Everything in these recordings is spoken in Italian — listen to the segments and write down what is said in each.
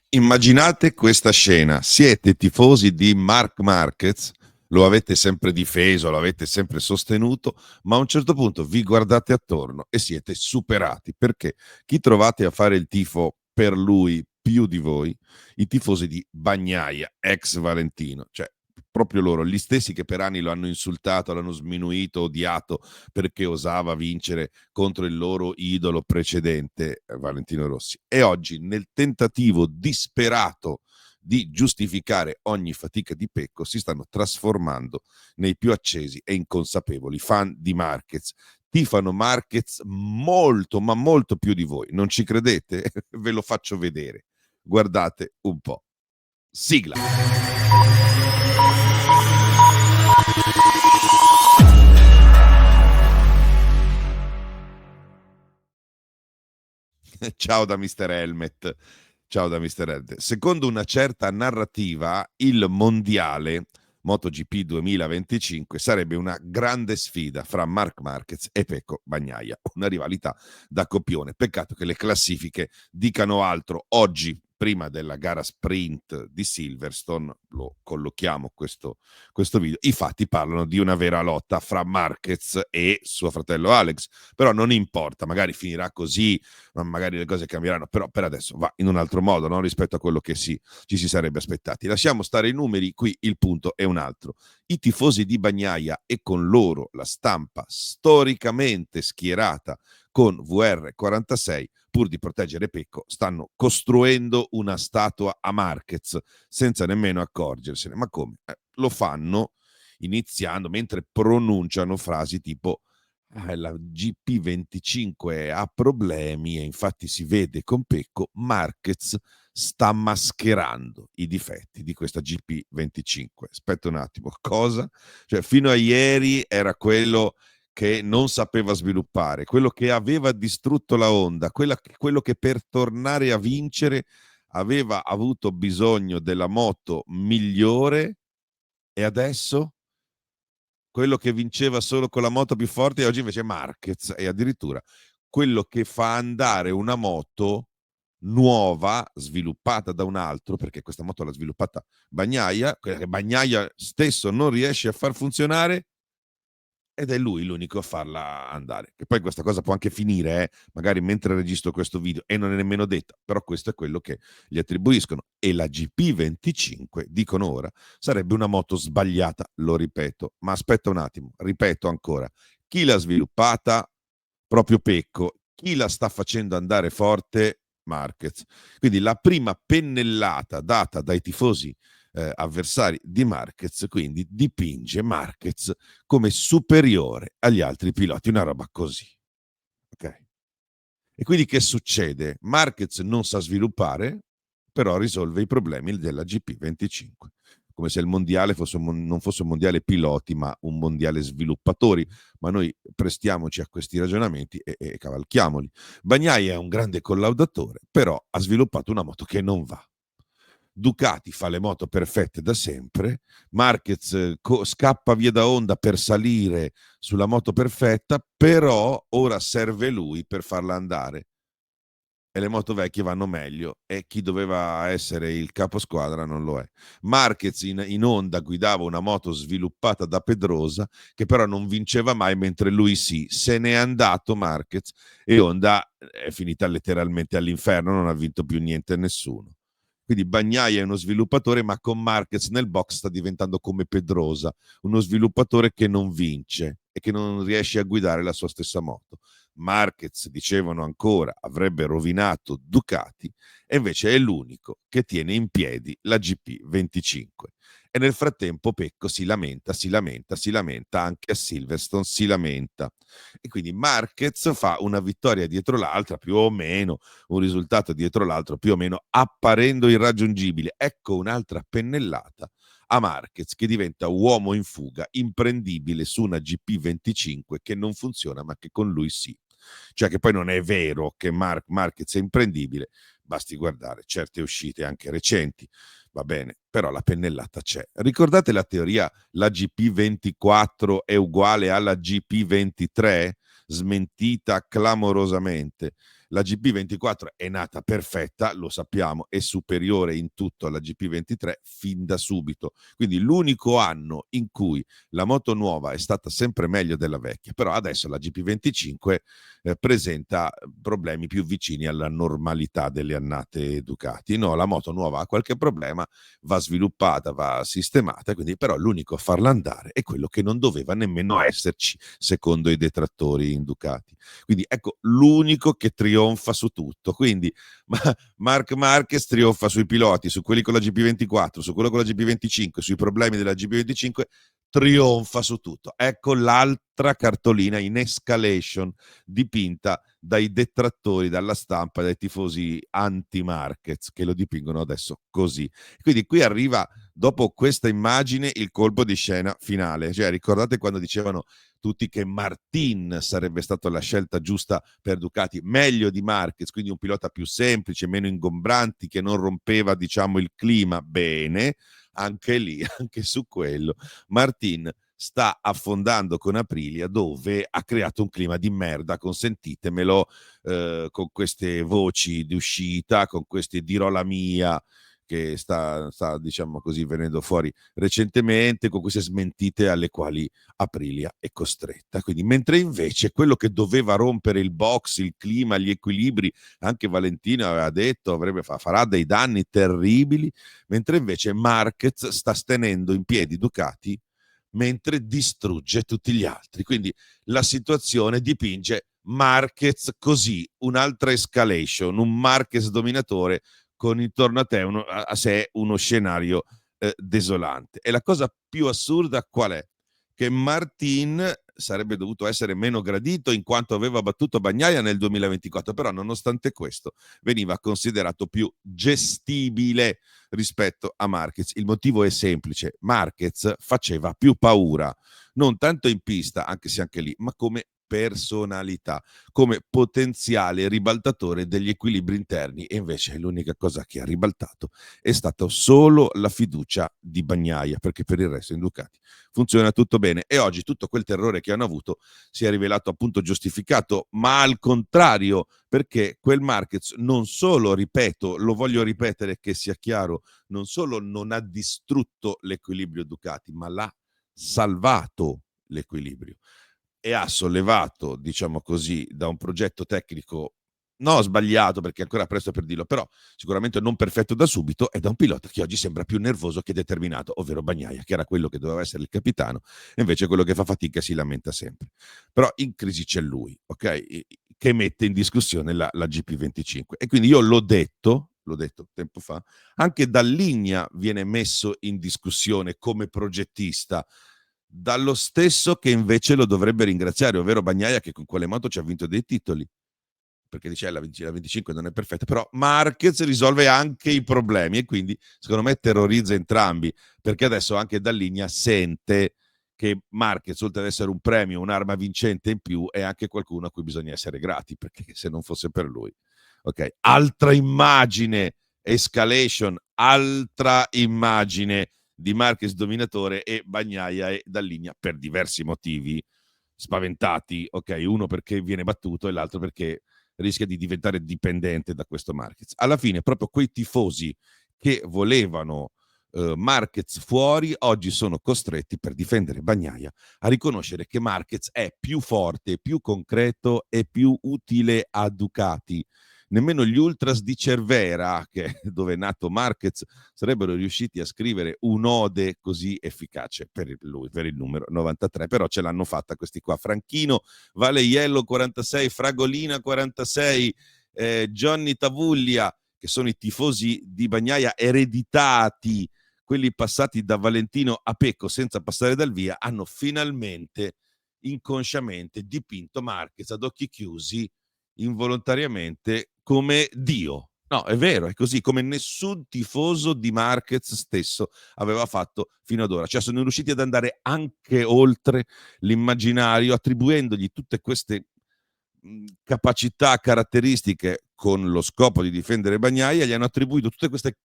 Immaginate questa scena: siete tifosi di Marc Marquez, lo avete sempre difeso, lo avete sempre sostenuto, ma a un certo punto vi guardate attorno e siete superati, perché chi trovate a fare il tifo per lui più di voi? I tifosi di Bagnaia, ex Valentino, cioè proprio loro, gli stessi che per anni lo hanno insultato, l'hanno sminuito, odiato perché osava vincere contro il loro idolo precedente, Valentino Rossi. E oggi, nel tentativo disperato di giustificare ogni fatica di Pecco, si stanno trasformando nei più accesi e inconsapevoli fan di Marquez. Tifano Marquez molto, ma molto più di voi. Non ci credete? Ve lo faccio vedere. Guardate un po'. Sigla. Ciao da Mr. Helmet. Ciao da Mr. Helmet. Secondo una certa narrativa, il mondiale MotoGP 2025 sarebbe una grande sfida fra Marc Marquez e Pecco Bagnaia, una rivalità da copione. Peccato che le classifiche dicano altro. Oggi, prima della gara sprint di Silverstone, lo collochiamo questo video, i fatti parlano di una vera lotta fra Marquez e suo fratello Alex, però non importa, magari finirà così, ma magari le cose cambieranno, però per adesso va in un altro modo, no? Rispetto a quello che ci si sarebbe aspettati. Lasciamo stare i numeri, qui il punto è un altro. I tifosi di Bagnaia e con loro la stampa storicamente schierata con VR46, pur di proteggere Pecco, stanno costruendo una statua a Marquez senza nemmeno accorgersene. Ma come? Lo fanno iniziando mentre pronunciano frasi tipo la GP25 ha problemi e infatti si vede con Pecco, Marquez sta mascherando i difetti di questa GP25. Aspetta un attimo, cosa? Cioè, fino a ieri era quello che non sapeva sviluppare, quello che aveva distrutto la Honda, quello che per tornare a vincere aveva avuto bisogno della moto migliore, e adesso quello che vinceva solo con la moto più forte, e oggi invece è Marquez, e addirittura quello che fa andare una moto nuova, sviluppata da un altro, perché questa moto l'ha sviluppata Bagnaia, quella che Bagnaia stesso non riesce a far funzionare, ed è lui l'unico a farla andare. Che poi questa cosa può anche finire, magari mentre registro questo video, e non è nemmeno detta, però questo è quello che gli attribuiscono. E la GP25, dicono ora, sarebbe una moto sbagliata, lo ripeto. Ma aspetta un attimo, ripeto ancora. Chi l'ha sviluppata? Proprio Pecco. Chi la sta facendo andare forte? Marquez. Quindi la prima pennellata data dai tifosi avversari di Marquez, quindi dipinge Marquez come superiore agli altri piloti, una roba così. Ok? E quindi che succede? Marquez non sa sviluppare, però risolve i problemi della GP25. Come se il mondiale non fosse un mondiale piloti, ma un mondiale sviluppatori. Ma noi prestiamoci a questi ragionamenti e cavalchiamoli. Bagnaia è un grande collaudatore, però ha sviluppato una moto che non va. Ducati fa le moto perfette da sempre, Marquez scappa via da Honda per salire sulla moto perfetta, però ora serve lui per farla andare e le moto vecchie vanno meglio e chi doveva essere il caposquadra non lo è. Marquez in Honda guidava una moto sviluppata da Pedrosa che però non vinceva mai, mentre lui sì. Se n'è andato Marquez e Honda è finita letteralmente all'inferno, non ha vinto più niente a nessuno. Quindi Bagnaia è uno sviluppatore, ma con Marquez nel box sta diventando come Pedrosa, uno sviluppatore che non vince e che non riesce a guidare la sua stessa moto. Marquez, dicevano ancora, avrebbe rovinato Ducati, e invece è l'unico che tiene in piedi la GP25. E nel frattempo Pecco si lamenta, anche a Silverstone si lamenta. E quindi Marquez fa una vittoria dietro l'altra, più o meno, un risultato dietro l'altro, più o meno apparendo irraggiungibile. Ecco un'altra pennellata a Marquez, che diventa uomo in fuga, imprendibile su una GP25 che non funziona, ma che con lui sì. Cioè che poi non è vero che Marquez è imprendibile, basti guardare certe uscite anche recenti, va bene, però la pennellata c'è. Ricordate la teoria la GP24 è uguale alla GP23? Smentita clamorosamente. La GP24 è nata perfetta, lo sappiamo, è superiore in tutto alla GP23 fin da subito. Quindi l'unico anno in cui la moto nuova è stata sempre meglio della vecchia, però adesso la GP25 presenta problemi più vicini alla normalità delle annate Ducati. No, la moto nuova ha qualche problema, va sviluppata, va sistemata, quindi però l'unico a farla andare è quello che non doveva nemmeno esserci, secondo i detrattori in Ducati. Quindi ecco l'unico che trionfa su tutto. Quindi Marc Marquez trionfa sui piloti, su quelli con la GP24, su quello con la GP25, sui problemi della GP25, trionfa su tutto. Ecco l'altra cartolina in escalation dipinta dai detrattori, dalla stampa, dai tifosi anti-Marquez che lo dipingono adesso così. Quindi qui arriva, dopo questa immagine, il colpo di scena finale. Cioè, ricordate quando dicevano tutti che Martin sarebbe stata la scelta giusta per Ducati, meglio di Marquez, quindi un pilota più semplice, meno ingombranti, che non rompeva, diciamo, il clima. Bene, anche lì, anche su quello, Martin sta affondando con Aprilia, dove ha creato un clima di merda, consentitemelo, con queste voci di uscita, con questi dirò la mia che sta diciamo così venendo fuori recentemente, con queste smentite alle quali Aprilia è costretta. Quindi, mentre invece quello che doveva rompere il box, il clima, gli equilibri, anche Valentino aveva detto farà dei danni terribili, mentre invece Marquez sta tenendo in piedi Ducati mentre distrugge tutti gli altri. Quindi la situazione dipinge Marquez così, un'altra escalation, un Marquez dominatore con intorno a te a sé uno scenario desolante. E la cosa più assurda qual è? Che Martin sarebbe dovuto essere meno gradito in quanto aveva battuto Bagnaia nel 2024, però nonostante questo veniva considerato più gestibile rispetto a Marquez. Il motivo è semplice: Marquez faceva più paura, non tanto in pista, anche se anche lì, ma come personalità, come potenziale ribaltatore degli equilibri interni, e invece l'unica cosa che ha ribaltato è stata solo la fiducia di Bagnaia, perché per il resto in Ducati funziona tutto bene, e oggi tutto quel terrore che hanno avuto si è rivelato appunto giustificato, ma al contrario, perché quel Marquez non solo, ripeto, lo voglio ripetere che sia chiaro, non solo non ha distrutto l'equilibrio Ducati, ma l'ha salvato l'equilibrio e ha sollevato, diciamo così, da un progetto tecnico no sbagliato, perché è ancora presto per dirlo, però sicuramente non perfetto da subito, e da un pilota che oggi sembra più nervoso che determinato, ovvero Bagnaia, che era quello che doveva essere il capitano, e invece quello che fa fatica e si lamenta sempre. Però in crisi c'è lui, ok? Che mette in discussione la GP25. E quindi io l'ho detto tempo fa, anche Dall'Igna viene messo in discussione come progettista dallo stesso che invece lo dovrebbe ringraziare, ovvero Bagnaia, che con quelle moto ci ha vinto dei titoli, perché dice la 25 non è perfetta, però Marquez risolve anche i problemi, e quindi secondo me terrorizza entrambi, perché adesso anche Dall'Igna sente che Marquez, oltre ad essere un premio, un'arma vincente in più, è anche qualcuno a cui bisogna essere grati, perché se non fosse per lui. Ok, altra immagine, escalation, altra immagine di Marquez dominatore, e Bagnaia e Dall'Igna per diversi motivi spaventati, ok, uno perché viene battuto e l'altro perché rischia di diventare dipendente da questo Marquez. Alla fine proprio quei tifosi che volevano Marquez fuori oggi sono costretti, per difendere Bagnaia, a riconoscere che Marquez è più forte, più concreto e più utile a Ducati. Nemmeno gli ultras di Cervera, che, dove è nato Marquez, sarebbero riusciti a scrivere un'ode così efficace per lui, per il numero 93, però ce l'hanno fatta questi qua: Franchino Valleiello 46, Fragolina 46, Johnny Tavuglia, che sono i tifosi di Bagnaia ereditati, quelli passati da Valentino a Pecco senza passare dal via, hanno finalmente inconsciamente dipinto Marquez ad occhi chiusi, involontariamente, come Dio. No, è vero, è così, come nessun tifoso di Marquez stesso aveva fatto fino ad ora. Cioè sono riusciti ad andare anche oltre l'immaginario, attribuendogli tutte queste capacità, caratteristiche, con lo scopo di difendere Bagnaia, gli hanno attribuito tutte queste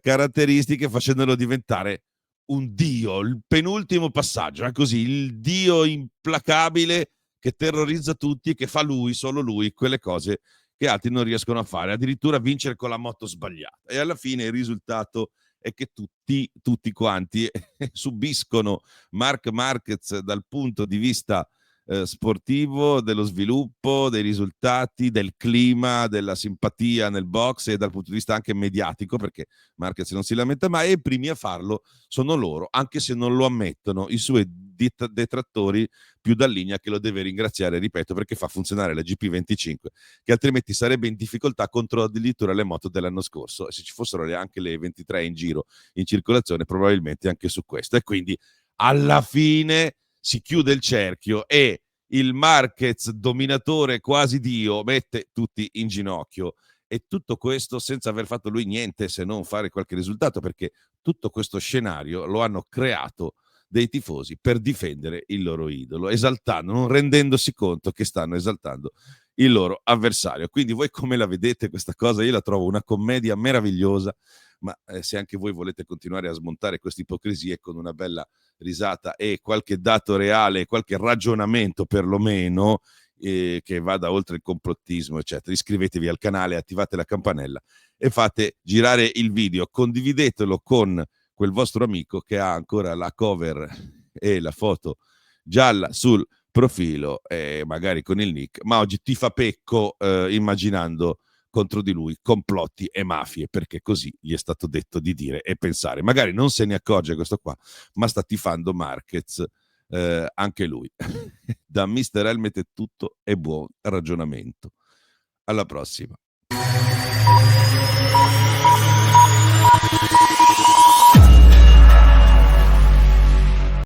caratteristiche, facendolo diventare un dio, il penultimo passaggio, è così, il dio implacabile che terrorizza tutti e che fa lui, solo lui, quelle cose che altri non riescono a fare, addirittura vincere con la moto sbagliata. E alla fine il risultato è che tutti quanti subiscono Marc Marquez dal punto di vista sportivo, dello sviluppo, dei risultati, del clima, della simpatia nel box e dal punto di vista anche mediatico, perché Marquez non si lamenta mai, e i primi a farlo sono loro, anche se non lo ammettono, i suoi detrattori più da linea, che lo deve ringraziare, ripeto, perché fa funzionare la GP25, che altrimenti sarebbe in difficoltà contro addirittura le moto dell'anno scorso, e se ci fossero anche le 23 in giro in circolazione, probabilmente anche su questo. E quindi alla fine si chiude il cerchio e il Marquez dominatore quasi Dio mette tutti in ginocchio, e tutto questo senza aver fatto lui niente se non fare qualche risultato, perché tutto questo scenario lo hanno creato dei tifosi per difendere il loro idolo, esaltando, non rendendosi conto che stanno esaltando il loro avversario. Quindi voi come la vedete questa cosa? Io la trovo una commedia meravigliosa, ma se anche voi volete continuare a smontare queste ipocrisie con una bella risata e qualche dato reale, qualche ragionamento perlomeno, che vada oltre il complottismo, eccetera, iscrivetevi al canale, attivate la campanella e fate girare il video, condividetelo con quel vostro amico che ha ancora la cover e la foto gialla sul profilo, magari con il nick, ma oggi ti fa pecco immaginando contro di lui complotti e mafie, perché così gli è stato detto di dire e pensare. Magari non se ne accorge questo qua, ma sta tifando Marquez anche lui. Da Mr. Helmet è tutto e buon ragionamento. Alla prossima.